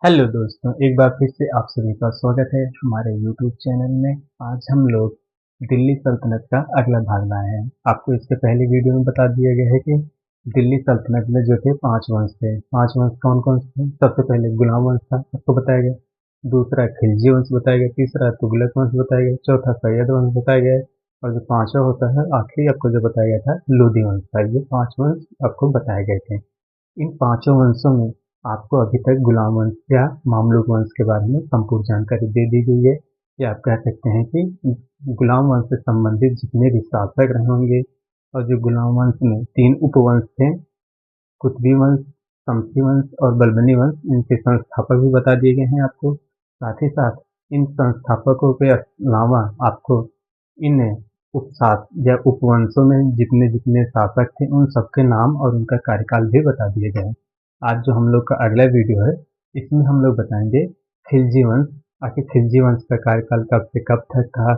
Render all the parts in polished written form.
Hello दोस्तों, एक बार फिर से आप सभी का स्वागत है हमारे यूट्यूब चैनल में। आज हम लोग दिल्ली सल्तनत का अगला भाग लाए हैं। आपको इसके पहले वीडियो में बता दिया गया है कि दिल्ली सल्तनत में जो थे 5 वंश थे। 5 वंश कौन कौन से थे? सबसे पहले गुलाम वंश था, आपको बताया गया। दूसरा खिलजी वंश बताया गया। तीसरा तुगलक वंश बताया गया। चौथा सैयद वंश बताया गया। और जो पांचवा होता है आखिरी, आपको जो बताया गया था, लोधी वंश था। ये 5 वंश आपको बताए गए थे। इन पांचों वंशों में आपको अभी तक गुलाम वंश या मामलुक वंश के बारे में संपूर्ण जानकारी दे दी गई है। या आप कह सकते हैं कि गुलाम वंश से संबंधित जितने भी शासक रहे होंगे, और जो गुलाम वंश में 3 उपवंश थे, कुतुबी वंश, शमसी वंश और बलबनी वंश, इनके संस्थापक भी बता दिए गए हैं आपको। साथ ही साथ इन संस्थापकों के अलावा आपको इन उपशास या उपवंशों में जितने जितने शासक थे, उन सबके नाम और उनका कार्यकाल भी बता दिए गए हैं। आज जो हम लोग का अगला वीडियो है, इसमें हम लोग बताएंगे खिलजी वंश। आखिर खिलजी वंश का कार्यकाल कब से कब तक था,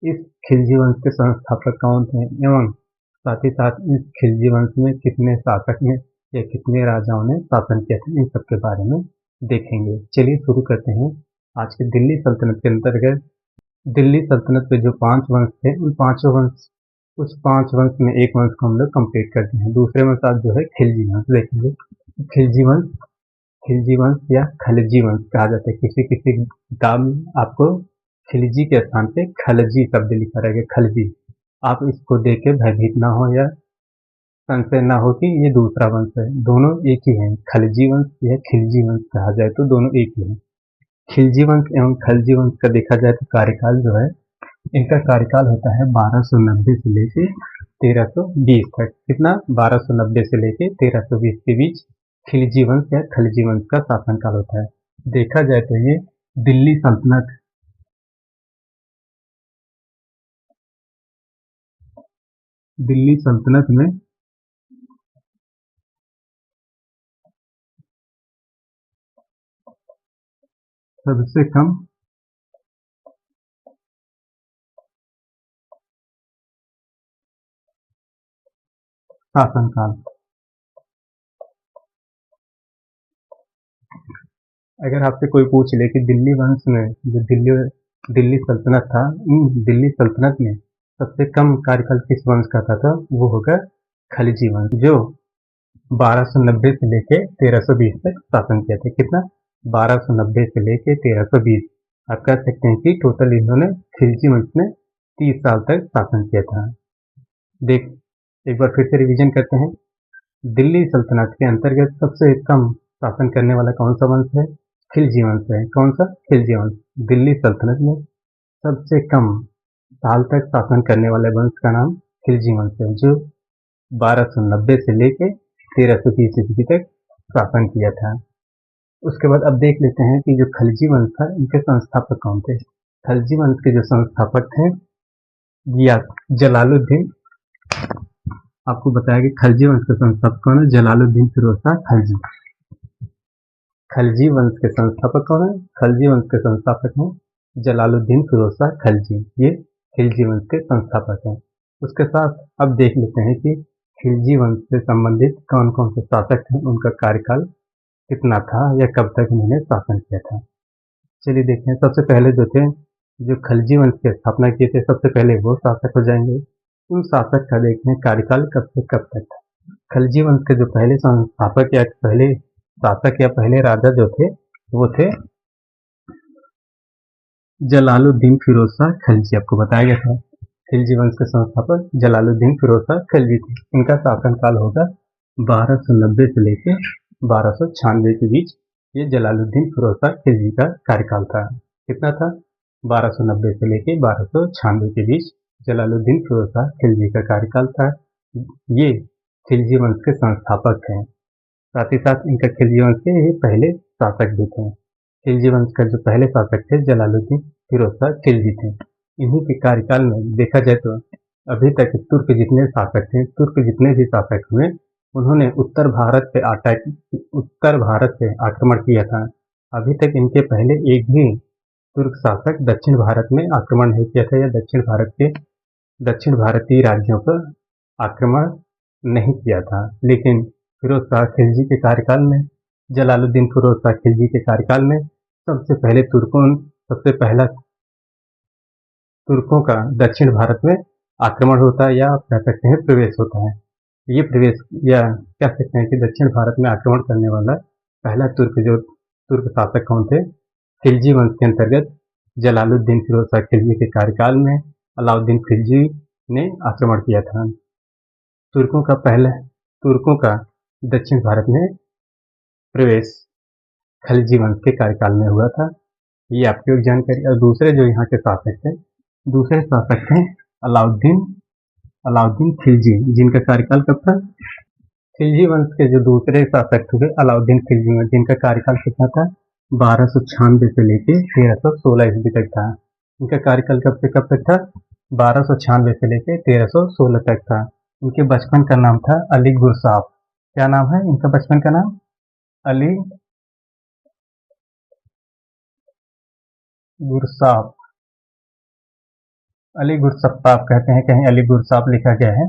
इस खिलजी वंश के संस्थापक कौन थे, एवं साथ ही साथ इस खिलजी वंश में कितने शासक ने या कितने राजाओं ने शासन किया था, इन सब के बारे में देखेंगे। चलिए शुरू करते हैं। आज के दिल्ली सल्तनत के अंतर्गत दिल्ली सल्तनत के जो 5 वंश थे, उन पांचों वंश, उस 5 वंश में एक वंश को हम लोग कंप्लीट करते हैं। दूसरे वंश आज जो है खिलजी वंश देखेंगे। खिलजी वंश, खिलजी वंश या खलजी वंश कहा जाता है। किसी किसी किताब में आपको खिलजी के स्थान पे खलजी शब्द लिखा रहेगा, खलजी। आप इसको देख के भयभीत ना हो या संशय ना हो कि ये दूसरा वंश है। दोनों एक ही हैं। खलजी वंश या खिलजी वंश कहा जाए तो दोनों एक ही हैं। खिलजी वंश एवं खलजी वंश का देखा जाए तो कार्यकाल जो है, इनका कार्यकाल होता है 1290 से लेके 1320 तक। कितना? 1290 से लेके 1320 के बीच खिलजी वंश या खलजी वंश का शासनकाल होता है। देखा जाए तो ये दिल्ली सल्तनत दिल्ली सल्तनत में सबसे कम शासनकाल। अगर आपसे कोई पूछ ले कि दिल्ली वंश में जो दिल्ली सल्तनत था, दिल्ली सल्तनत में सबसे कम कार्यकाल किस वंश का था, तो वो होगा खलजी वंश, जो 1290 से लेके 1320 तक शासन किया था। कितना? 1290 से लेके 1320। आप कह सकते हैं कि टोटल इन्होंने खिलजी वंश में 30 साल तक शासन किया था। देख, एक बार फिर से रिवीजन करते हैं। दिल्ली सल्तनत के अंतर्गत सबसे कम शासन करने वाला कौन सा वंश है? खिलजी वंश है। कौन सा? खिलजी वंश। दिल्ली सल्तनत में सबसे कम साल तक शासन करने वाले वंश का नाम खिलजी वंश है, जो 1290 से लेके 1320 ईस्वी तक शासन किया था। उसके बाद अब देख लेते हैं कि जो खलजी वंश था, इनके संस्थापक कौन थे। खलजी वंश के जो संस्थापक थे, या जलालुद्दीन, आपको बताया कि खलजी वंश के संस्थापक कौन है? जलालुद्दीन फिरोज शाह खलजी। खलजी वंश के संस्थापक कौन है? खलजी वंश के संस्थापक हैं जलालुद्दीन फिरोज शाह खलजी। ये खिलजी वंश के संस्थापक हैं। उसके साथ अब देख लेते हैं कि खिलजी वंश से संबंधित कौन कौन से शासक थे, उनका कार्यकाल कितना था या कब तक उन्होंने शासन किया था। चलिए देखते हैं। सबसे पहले जो थे, जो खलजी वंश की स्थापना किए थे, सबसे पहले वो शासक हो जाएंगे। उन शासक का देखते हैं कार्यकाल कब से कब तक था। खलजी वंश के जो पहले संस्थापक या पहले शासक या पहले राजा जो थे, वो थे जलालुद्दीन फिरोज शाह खलजी। आपको बताया गया था खिलजी वंश के संस्थापक जलालुद्दीन फिरोज शाह खलजी थे। इनका शासनकाल होगा 1290 से लेकर 1296 के बीच। ये जलालुद्दीन फिरोज शाह खिलजी का कार्यकाल था। कितना था? 1290 से लेकर 1296 के बीच जलालुद्दीन फिरोज शाह खिलजी का कार्यकाल था। ये खिलजी वंश के संस्थापक हैं। साथ ही साथ इनका खिलजी वंश के ये पहले शासक भी थे। खिलजी वंश का जो पहले शासक थे, जलालुद्दीन फिरोज शाह खिलजी थे। इन्हीं के कार्यकाल में देखा जाए तो अभी तक तुर्क जितने शासक थे, तुर्क जितने भी शासक हुए, उन्होंने उत्तर भारत पे आक्रमण किया था। अभी तक इनके पहले एक भी तुर्क शासक दक्षिण भारत में आक्रमण नहीं किया था, या दक्षिण भारतीय राज्यों पर आक्रमण नहीं किया था। लेकिन फिरोज शाह खिलजी के कार्यकाल में जलालुद्दीन फिरोज शाह खिलजी के कार्यकाल में सबसे पहला तुर्कों का दक्षिण भारत में आक्रमण होता है, या आप कह सकते हैं प्रवेश होता है। ये प्रवेश, या कह सकते हैं कि दक्षिण भारत में आक्रमण करने वाला पहला तुर्क शासक कौन थे? खिलजी वंश के अंतर्गत जलालुद्दीन फिरोज शाह खिलजी के कार्यकाल में अलाउद्दीन खिलजी ने आक्रमण किया था। तुर्कों का दक्षिण भारत में प्रवेश खिलजी वंश के कार्यकाल में हुआ था। ये आपकी एक जानकारी। और दूसरे जो यहाँ के शासक थे अलाउद्दीन खिलजी, जिनका कार्यकाल कब था? खिलजी वंश के जो दूसरे शासक थे अलाउद्दीन खिलजी, जिनका कार्यकाल कितना था? 1296 से लेके 1316 ईस्वी तक था। इनका कार्यकाल कब से कब तक था? 1296 से लेके 1316 तक था। इनके बचपन का नाम था अली गुरसाब। क्या नाम है इनका बचपन का नाम? अली गुरसाब, अली गुरसप्पाब कहते हैं, कहीं अली गुरसाब लिखा गया है,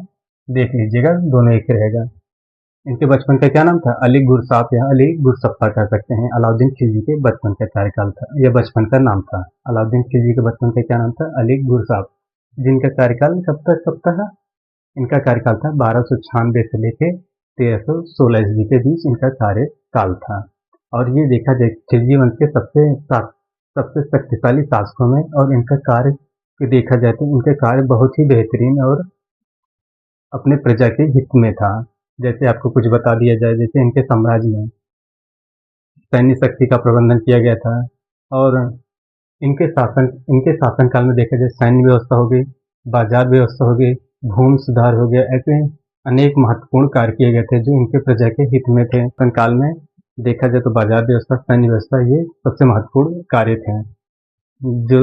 देख लीजिएगा, दोनों एक रहेगा। इनके बचपन का क्या नाम था? अली गुरसाब या अली गुरसप्पा कह सकते हैं। अलाउद्दीन खिलजी के बचपन का कार्यकाल था, यह बचपन का नाम था। अलाउद्दीन खिलजी के बचपन का क्या नाम था? अली गुरसाब, जिनका कार्यकाल कब था? इनका कार्यकाल था 1296 से लेके 1316 ईस्वी के बीच इनका कार्यकाल था। और ये देखा जाए खिलजी वंश के सबसे शक्तिशाली शासकों में, और इनका कार्य देखा जाए तो इनका कार्य बहुत ही बेहतरीन और अपने प्रजा के हित में था। जैसे आपको कुछ बता दिया जाए, जैसे इनके साम्राज्य में सैन्य शक्ति का प्रबंधन किया गया था, और इनके शासनकाल में देखा जाए सैन्य व्यवस्था हो गई, बाजार व्यवस्था हो गई, भूमि सुधार हो गया, ऐसे अनेक महत्वपूर्ण कार्य किए गए थे जो इनके प्रजा के हित में थे। शासनकाल में देखा जाए तो बाजार व्यवस्था, सैन्य व्यवस्था, ये सबसे महत्वपूर्ण कार्य थे जो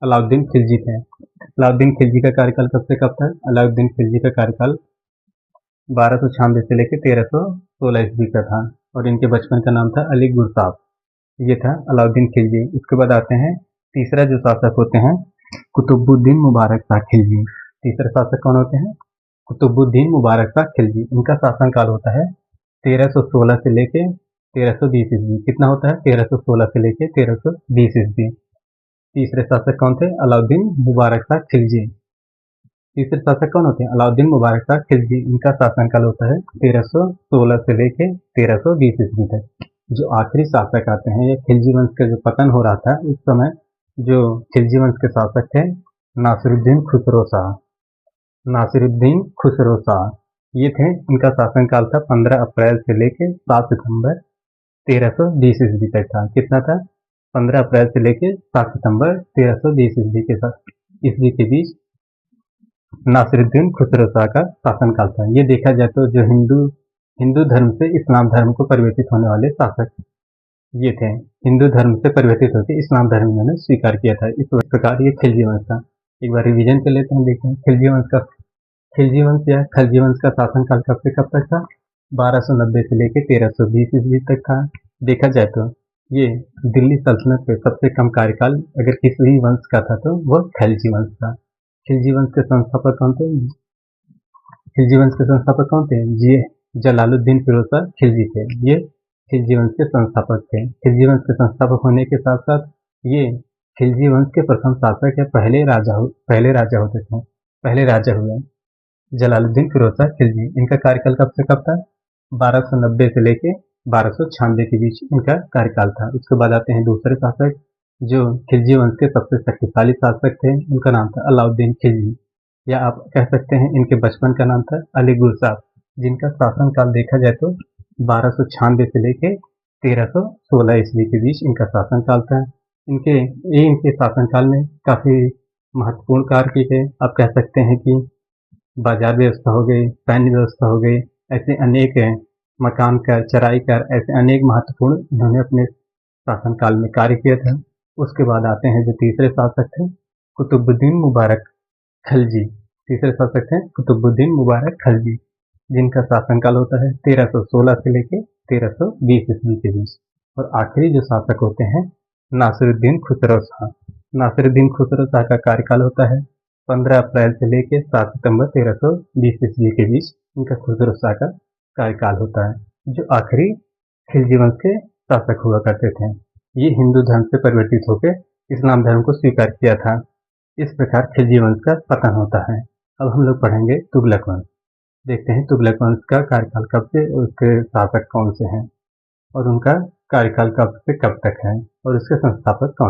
अलाउद्दीन खिलजी थे। अलाउद्दीन खिलजी का कार्यकाल कब से कब था? अलाउद्दीन खिलजी का कार्यकाल 1296 से लेकर 1316 ईस्वी का था, और इनके बचपन का नाम था अली गुरसाब। ये था अलाउद्दीन खिलजी। इसके बाद आते हैं तीसरा जो शासक होते हैं कुतुबुद्दीन मुबारक शाह खिलजी। तीसरे शासक कौन होते हैं? कुतुबुद्दीन मुबारक शाह खिलजी। इनका शासनकाल होता है 1316 से लेके 1320 ईस्वी। कितना होता है? 1316 से लेके 1320 ईस्वी। तीसरे शासक कौन थे? अलाउद्दीन मुबारक शाह खिलजी। तीसरे शासक कौन होते हैं? अलाउद्दीन मुबारक शाह खिलजी। इनका शासनकाल होता है 1316 से लेके 1320 ईस्वी तक। जो आखिरी शासक आते हैं, ये खिलजी वंश का जो पतन हो रहा था उस समय जो खिलजी वंश के शासक थे नासिरुद्दीन खुसरो शाह। नासिरुद्दीन खुसरो शाह ये थे। इनका शासनकाल था 15 अप्रैल से लेके 7 सितंबर 1320 ईस्वी तक था। कितना था? 15 अप्रैल से लेके 7 सितंबर 1320 ईस्वी के बीच नासिरुद्दीन खुसरो शाह का शासनकाल था। ये देखा जाए तो जो हिंदू धर्म से इस्लाम धर्म को परिवर्तित होने वाले शासक ये थे। हिंदू धर्म से परिवर्तित होकर इस्लाम धर्म इन्होंने स्वीकार किया था। इस प्रकार ये खिलजी वंश था। एक बार रिवीजन कर लेते हैं, देखते हैं खिलजी वंश का शासनकाल कब से कब तक था? 1290 से लेकर 1320 ईस्वी तक था। देखा जाए तो ये दिल्ली सल्तनत के सबसे कम कार्यकाल अगर किसी वंश का था तो वह खिलजी वंश था। खिलजी वंश के संस्थापक कौन थे? ये जलालुद्दीन फिरोज शाह खिलजी थे। ये खिलजी वंश के संस्थापक थे। खिलजी वंश के संस्थापक होने के साथ साथ ये खिलजी वंश के प्रथम शासक या पहले राजा हुए जलालुद्दीन फिरोज शाह खिलजी। इनका कार्यकाल कब से कब था? 1290 से लेके 1296 के बीच इनका कार्यकाल था। उसके बाद आते हैं दूसरे शासक जो खिलजी वंश के सबसे शक्तिशाली शासक थे। उनका नाम था अलाउद्दीन खिलजी, या आप कह सकते हैं इनके बचपन का नाम था अली गुरसाब, जिनका शासनकाल देखा जाए तो 1296 से लेके 1316 ईस्वी के बीच इनका शासनकाल था। इनके शासनकाल में काफी महत्वपूर्ण कार्य किए गए। आप कह सकते हैं कि बाजार व्यवस्था हो गई, सैन्य व्यवस्था हो गई, ऐसे अनेक मकान कर, चराई कर, ऐसे अनेक महत्वपूर्ण इन्होंने अपने शासनकाल में कार्य किया था। उसके बाद आते हैं जो तीसरे शासक थे कुतुबुद्दीन मुबारक खिलजी। तीसरे शासक थे कुतुबुद्दीन मुबारक खिलजी, जिनका शासनकाल होता है 1316 से लेके 1320 ईस्वी के बीच। और आखिरी जो शासक होते हैं नासिरुद्दीन खुसरो शाह। नासिरुद्दीन खुसरो शाह का कार्यकाल होता है 15 अप्रैल से लेके 7 सितंबर 1320 ईस्वी के बीच इनका खुसरो शाह का कार्यकाल होता है। जो आखिरी खिलजी वंश के शासक हुआ करते थे। ये हिंदू धर्म से परिवर्तित होकर इस्लाम धर्म को स्वीकार किया था। इस प्रकार खिलजी वंश का पतन होता है। अब हम लोग पढ़ेंगे तुगलक वंश। देखते हैं तुगलक वंश का कार्यकाल कब से, उसके शासक कौन से हैं और उनका कार्यकाल कब से कब तक है और उसके संस्थापक कौन